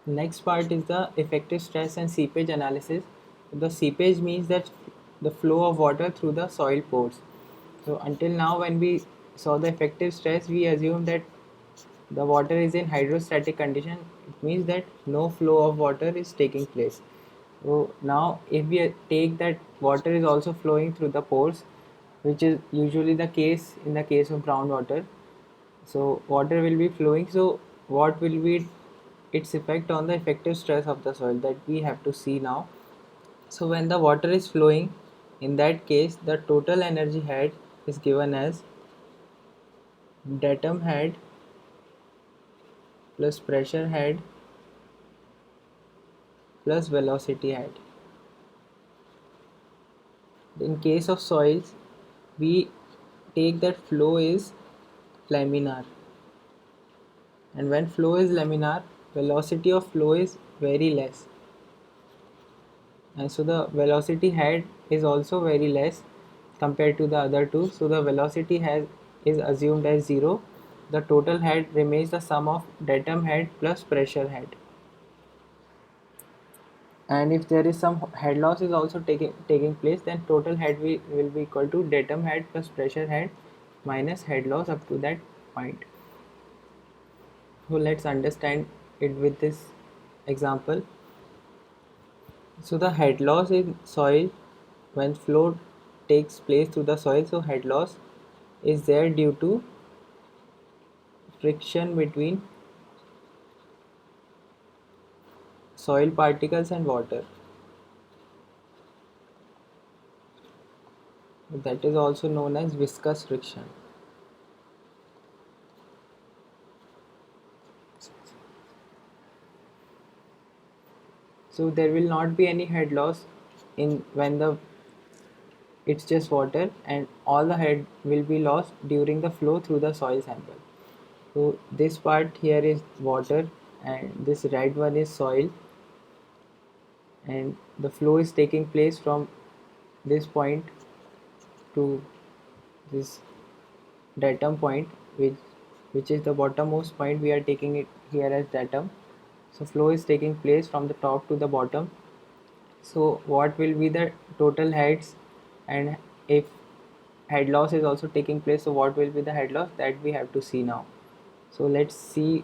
Next part is the effective stress and seepage analysis. The seepage means that the flow of water through the soil pores. So until now, when we saw the effective stress, we assumed that the water is in hydrostatic condition. It means that no flow of water is taking place. So now if we take that water is also flowing through the pores, which is usually the case in the case of groundwater, so water will be flowing. So what will be its effect on the effective stress of the soil, that we have to see now. So when the water is flowing, in that case the total energy head is given as datum head plus pressure head plus velocity head. In case of soils, we take that flow is laminar, and when flow is laminar, velocity of flow is very less, and so the velocity head is also very less compared to the other two. So the velocity has is assumed as 0. The total head remains the sum of datum head plus pressure head, and if there is some head loss is also taking place, then total head will be equal to datum head plus pressure head minus head loss up to that point. So let's understand it with this example. So the head loss in soil, when flow takes place through the soil, so head loss is there due to friction between soil particles and water. That is also known as viscous friction. So there will not be any head loss in when the it's just water, and all the head will be lost during the flow through the soil sample. So this part here is water, and this red one is soil, and the flow is taking place from this point to this datum point, which is the bottommost point. We are taking it here as datum. So flow is taking place from the top to the bottom. So what will be the total heads, and if head loss is also taking place, so what will be the head loss, that we have to see now. So let's see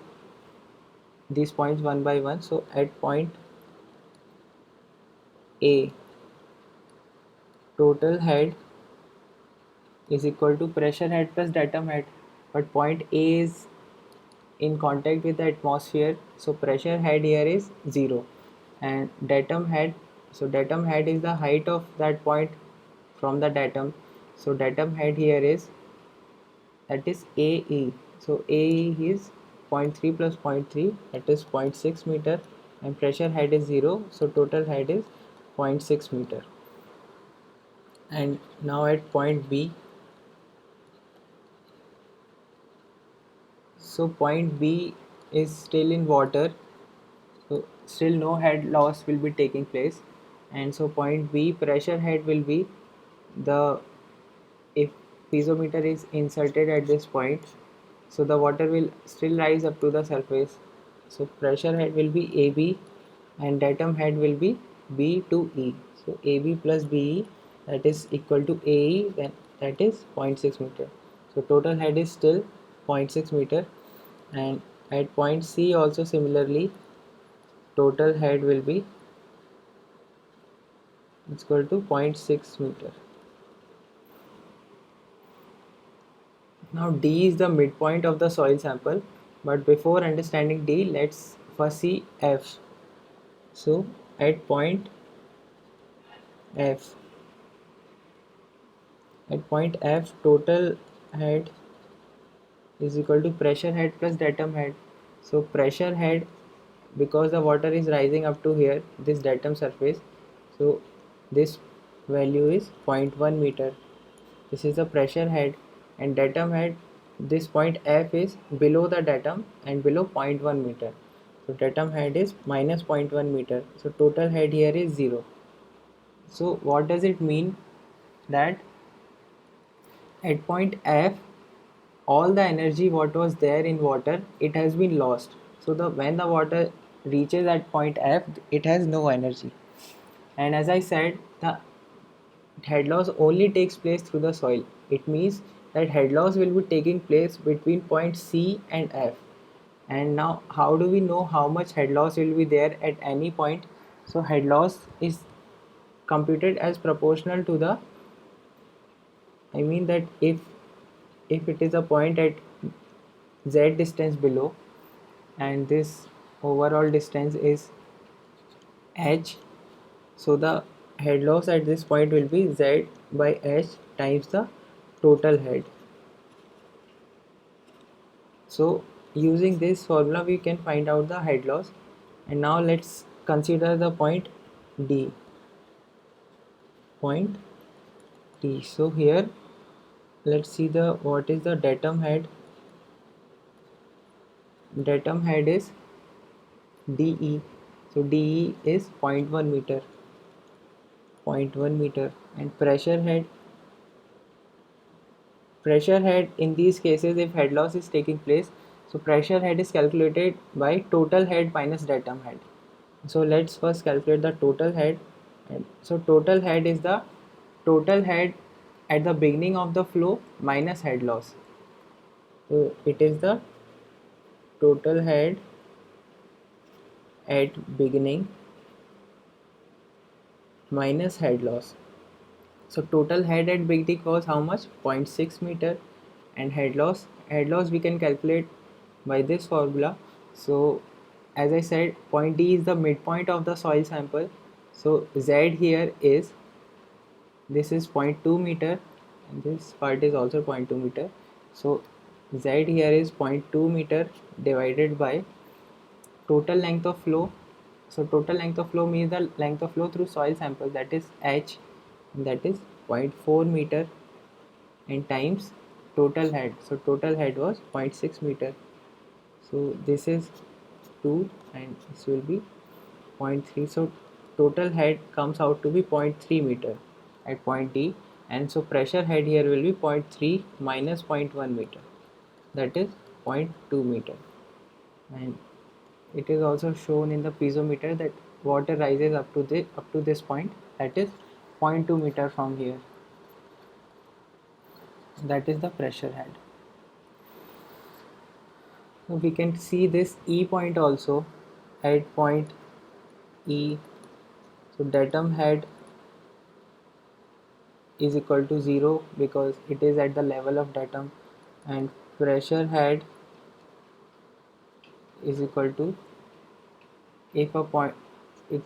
these points one by one. So at point A, total head is equal to pressure head plus datum head, but point A is in contact with the atmosphere, so pressure head here is 0, and datum head, so datum head is the height of that point from the datum, so datum head here is, that is AE. So AE is zero point 0.3 plus zero point 0.3, that is 0.6 meter, and pressure head is 0, so total head is 0.6 meter. And now at point B, so point B is still in water, so still no head loss will be taking place, and so point B pressure head will be the, if piezometer is inserted at this point, so the water will still rise up to the surface, so pressure head will be AB, and datum head will be B to E, so AB plus BE, that is equal to AE, then that is 0.6 meter. So total head is still 0.6 meter, and at point C also similarly, total head will be equal to zero point 0.6 meter. Now D is the midpoint of the soil sample, but before understanding D, let's first see F. So at point F, total head is equal to pressure head plus datum head. So pressure head, because the water is rising up to here, this datum surface, so this value is 0.1 meter. This is the pressure head, and datum head, this point F is below the datum and below 0.1 meter. So datum head is minus zero point 0.1 meter. So total head here is 0. So what does it mean? That at point F, all the energy what was there in water, it has been lost. So when the water reaches at point F, it has no energy. And as I said, the head loss only takes place through the soil. It means that head loss will be taking place between point C and F. And now, how do we know how much head loss will be there at any point? So head loss is computed as proportional to the, I mean that if it is a point at z distance below, and this overall distance is h, so the head loss at this point will be z by h times the total head. So using this formula we can find out the head loss. And now let's consider the point D. Point D. So here let's see the what is the datum head. Datum head is DE. So DE is 0.1 meter. 0.1 meter. And pressure head in these cases, if head loss is taking place, so pressure head is calculated by total head minus datum head. So let's first calculate the total head. And so total head is the total head at the beginning of the flow minus head loss. So it is the total head at beginning minus head loss. So total head at beginning was how much? 0.6 meter. And head loss we can calculate by this formula. So as I said, point D is the midpoint of the soil sample. So Z here is, this is 0.2 meter, and this part is also 0.2 meter. So Z here is 0.2 meter divided by total length of flow. So total length of flow means the length of flow through soil sample, that is H, that is 0.4 meter, and times total head. So total head was 0.6 meter. So this is 2 and this will be 0.3. So total head comes out to be 0.3 meter at point D, and so pressure head here will be 0.3 minus 0.1 meter, that is 0.2 meter. And it is also shown in the piezometer that water rises up to this point, that is 0.2 meter from here. That is the pressure head. So we can see this E point also at point E. So datum head is equal to 0 because it is at the level of datum, and pressure head is equal to, if a point, it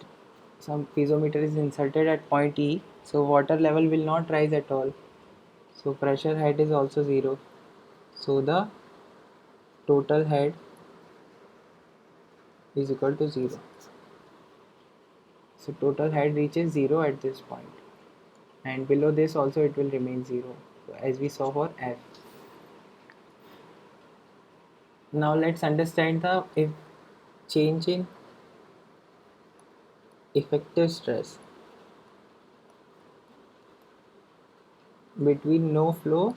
some piezometer is inserted at point E, so water level will not rise at all, so pressure head is also 0. So the total head is equal to 0. So total head reaches 0 at this point, and below this also it will remain 0, as we saw for F. Now let's understand the change in effective stress between no flow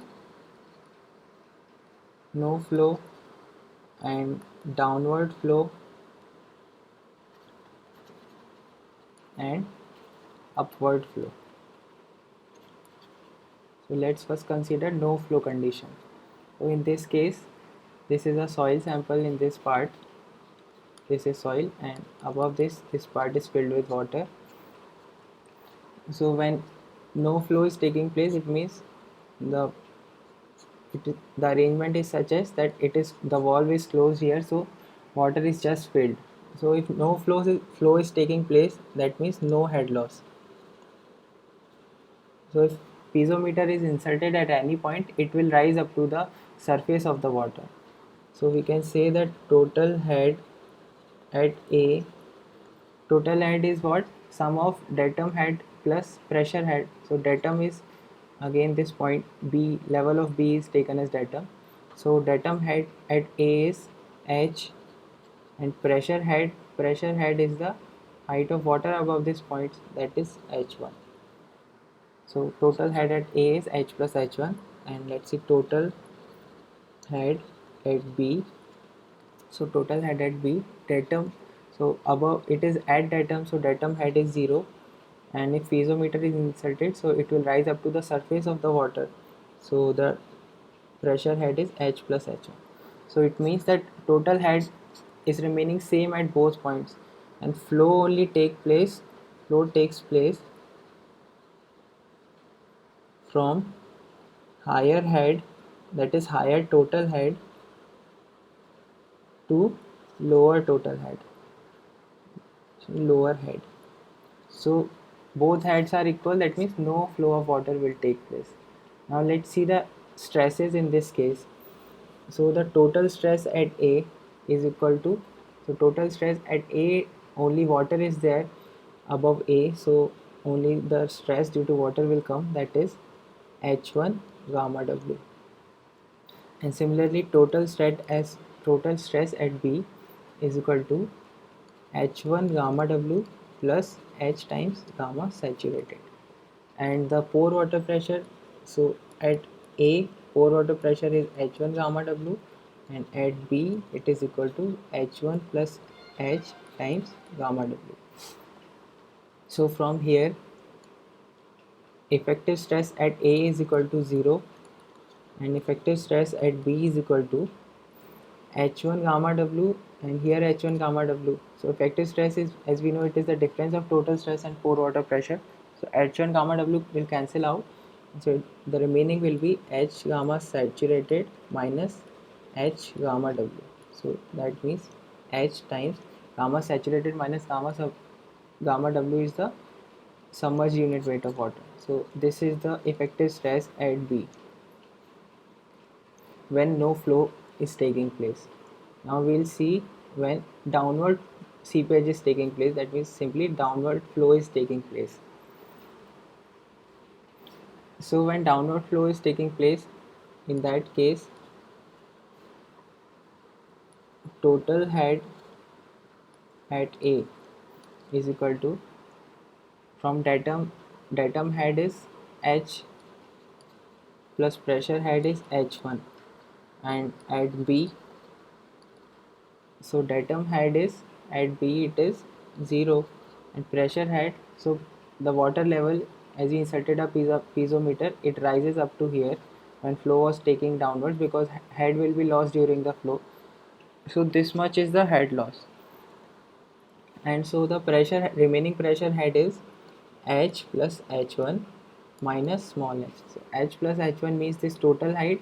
and downward flow and upward flow. So let's first consider no flow condition. So in this case, this is a soil sample. In this part, this is soil, and above this part is filled with water. So when no flow is taking place, it means the arrangement is such as that it is, the valve is closed here, so water is just filled. So if no flow is taking place, that means no head loss. So if piezometer is inserted at any point, it will rise up to the surface of the water. So we can say that total head at A, total head is what? Sum of datum head plus pressure head. So datum is again this point B, level of B is taken as datum. So datum head at A is H, and pressure head is the height of water above this point, that is H1. So total head at A is H plus H1, and let's see total head at B. So total head at B, datum, So above it is at datum, so datum head is 0, and if piezometer is inserted, so it will rise up to the surface of the water. So the pressure head is H plus H1. So it means that total head is remaining same at both points, and flow takes place from higher head, that is higher total head, to lower total head, so lower head. So both heads are equal, that means no flow of water will take place. Now let's see the stresses in this case. So the total stress at A is equal to, so total stress at A, only water is there above A, so only the stress due to water will come, that is H1 gamma W. And similarly total stress at B is equal to H1 gamma W plus H times gamma saturated. And the pore water pressure, so at A pore water pressure is H1 gamma W, and at B it is equal to H1 plus H times gamma W. So from here effective stress at A is equal to 0, and effective stress at B is equal to H1 gamma W, and here H1 gamma W. So effective stress is, as we know, it is the difference of total stress and pore water pressure. So H1 gamma W will cancel out. So the remaining will be H gamma saturated minus H gamma W. So that means H times gamma saturated minus gamma W is the submerged unit weight of water. So this is the effective stress at B when no flow is taking place. Now we'll see when downward seepage is taking place, that means simply downward flow is taking place. So when downward flow is taking place, in that case total head at A is equal to, from datum head is H plus pressure head is H1, and at B, so datum head is at B it is 0, and pressure head, so the water level, as we inserted a piezometer, it rises up to here when flow was taking downwards, because head will be lost during the flow. So this much is the head loss, and so the remaining pressure head is H plus H1 minus small h. So H plus H1 means this total height,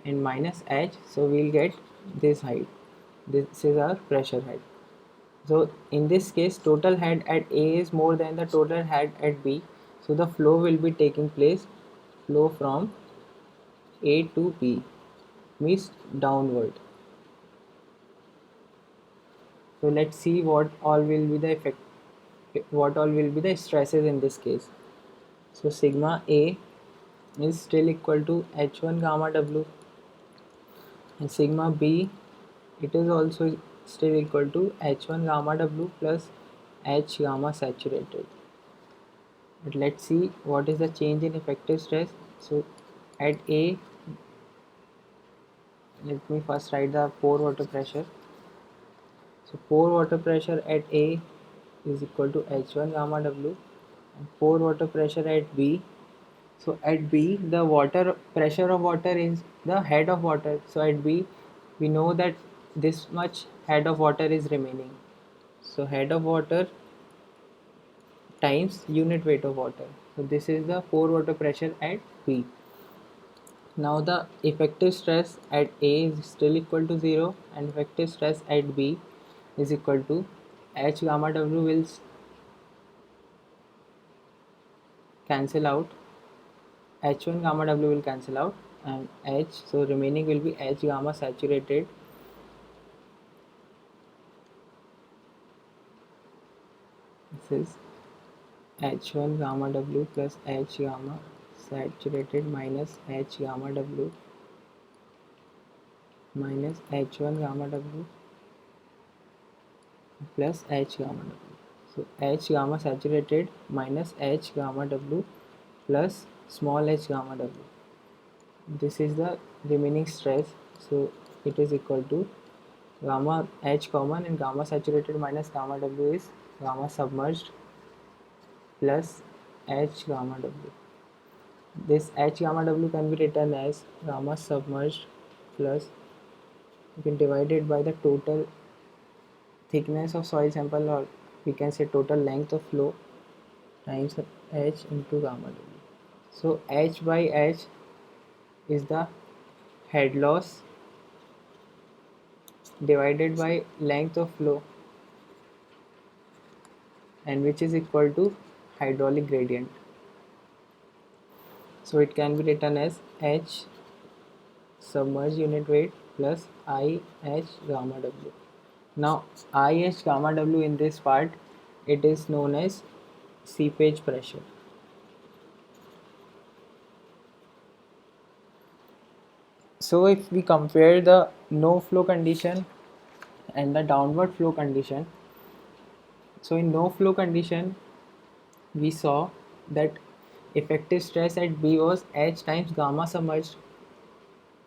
and minus H, so we'll get this height. This is our pressure head. So in this case total head at A is more than the total head at B, so the flow will be taking place, flow from A to B means downward. So let's see what all will be the stresses in this case. So sigma A is still equal to H1 gamma W, and sigma B, it is also still equal to H1 gamma W plus H gamma saturated. But let's see what is the change in effective stress. So at A, let me first write the pore water pressure. So pore water pressure at A is equal to H1 gamma W, and pore water pressure at B. So at B, the water pressure of water is the head of water. So at B, we know that this much head of water is remaining. So head of water times unit weight of water. So this is the pore water pressure at B. Now the effective stress at A is still equal to 0, and effective stress at B is equal to H gamma W will cancel out, H1 gamma W will cancel out, and H, so remaining will be H gamma saturated this is H1 gamma W plus H gamma saturated minus H gamma W minus H1 gamma W plus H gamma W. So H gamma saturated minus H gamma W plus small h gamma W. This is the remaining stress. So it is equal to gamma H common, and gamma saturated minus gamma W is gamma submerged plus H gamma W. This H gamma W can be written as gamma submerged plus, you can divide it by the total thickness of soil sample, or we can say total length of flow, times H into gamma W. So H by H is the head loss divided by length of flow, and which is equal to hydraulic gradient. So it can be written as H submerged unit weight plus IH gamma W. Now IH gamma W in this part, it is known as seepage pressure. So if we compare the no flow condition and the downward flow condition, so in no flow condition we saw that effective stress at B was H times gamma submerged,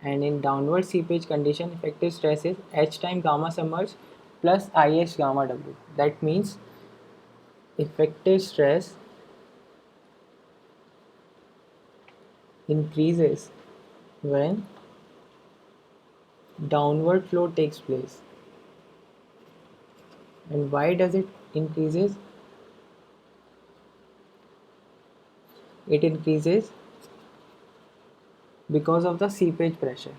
and in downward seepage condition effective stress is H times gamma submerged plus IH gamma W. That means effective stress increases when downward flow takes place. And why does it increases? It increases because of the seepage pressure.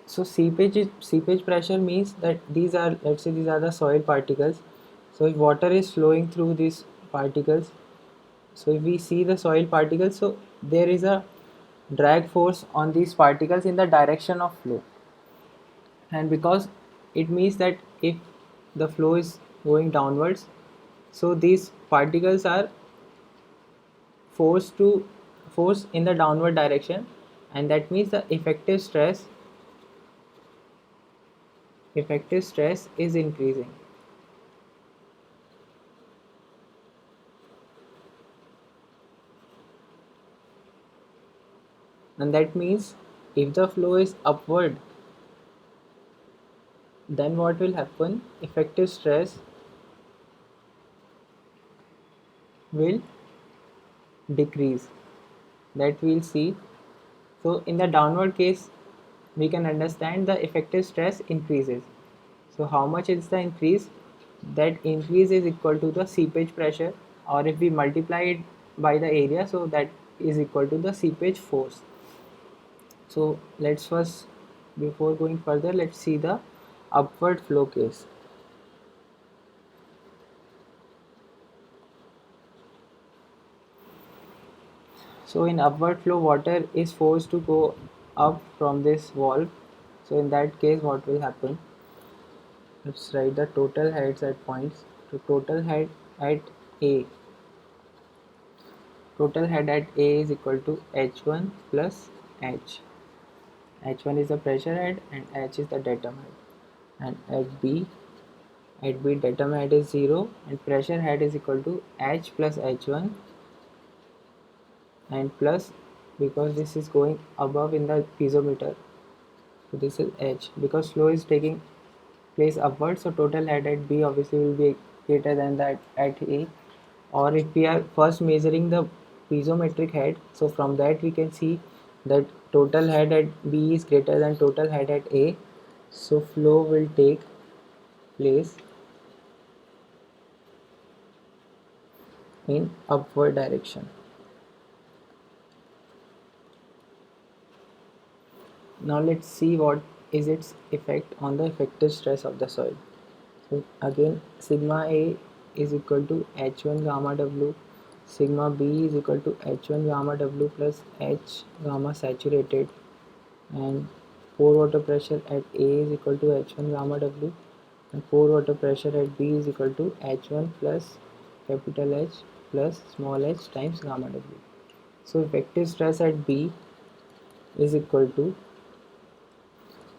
So seepage pressure means that these are, let's say these are the soil particles. So if water is flowing through these particles, so if we see the soil particles, so there is a drag force on these particles in the direction of flow, and because it means that if the flow is going downwards, so these particles are forced in the downward direction, and that means the effective stress is increasing. And that means if the flow is upward, then what will happen? Effective stress will decrease. That we'll see. So in the downward case, we can understand the effective stress increases. So how much is the increase? That increase is equal to the seepage pressure, or if we multiply it by the area, so that is equal to the seepage force. So let's first, before going further, let's see the upward flow case. So in upward flow, water is forced to go up from this valve. So in that case, what will happen? Let's write the total heads at points. So total head at A. Total head at A is equal to H1 plus H. H1 is the pressure head and H is the datum head. And at B datum head is 0 and pressure head is equal to H plus H1, and plus, because this is going above in the piezometer, so this is H. Because flow is taking place upwards, so total head at B obviously will be greater than that at A. Or if we are first measuring the piezometric head, so from that we can see that total head at B is greater than total head at A, so flow will take place in upward direction. Now let's see what is its effect on the effective stress of the soil. So again, sigma A is equal to H1 gamma W, sigma B is equal to H1 gamma W plus H gamma saturated, and pore water pressure at A is equal to H1 gamma W, and pore water pressure at B is equal to H1 plus capital H plus small h times gamma W. So effective stress at B is equal to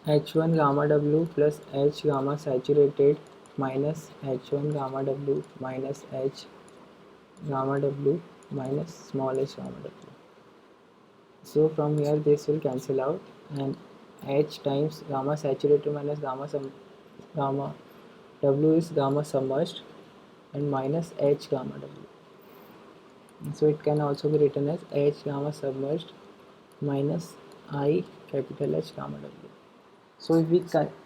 H1 gamma W plus H gamma saturated minus H1 gamma W minus H gamma W minus small h gamma W. So from here this will cancel out, and H times gamma saturated minus gamma W is gamma submerged and minus H gamma W. So it can also be written as H gamma submerged minus I capital H gamma W. So if we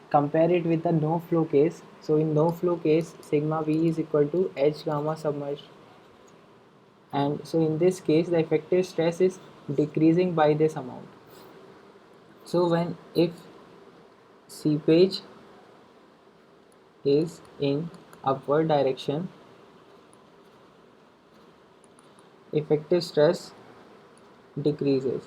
compare it with the no flow case, so in no flow case sigma V is equal to H gamma submerged, and so in this case the effective stress is decreasing by this amount. So when if seepage is in upward direction, effective stress decreases.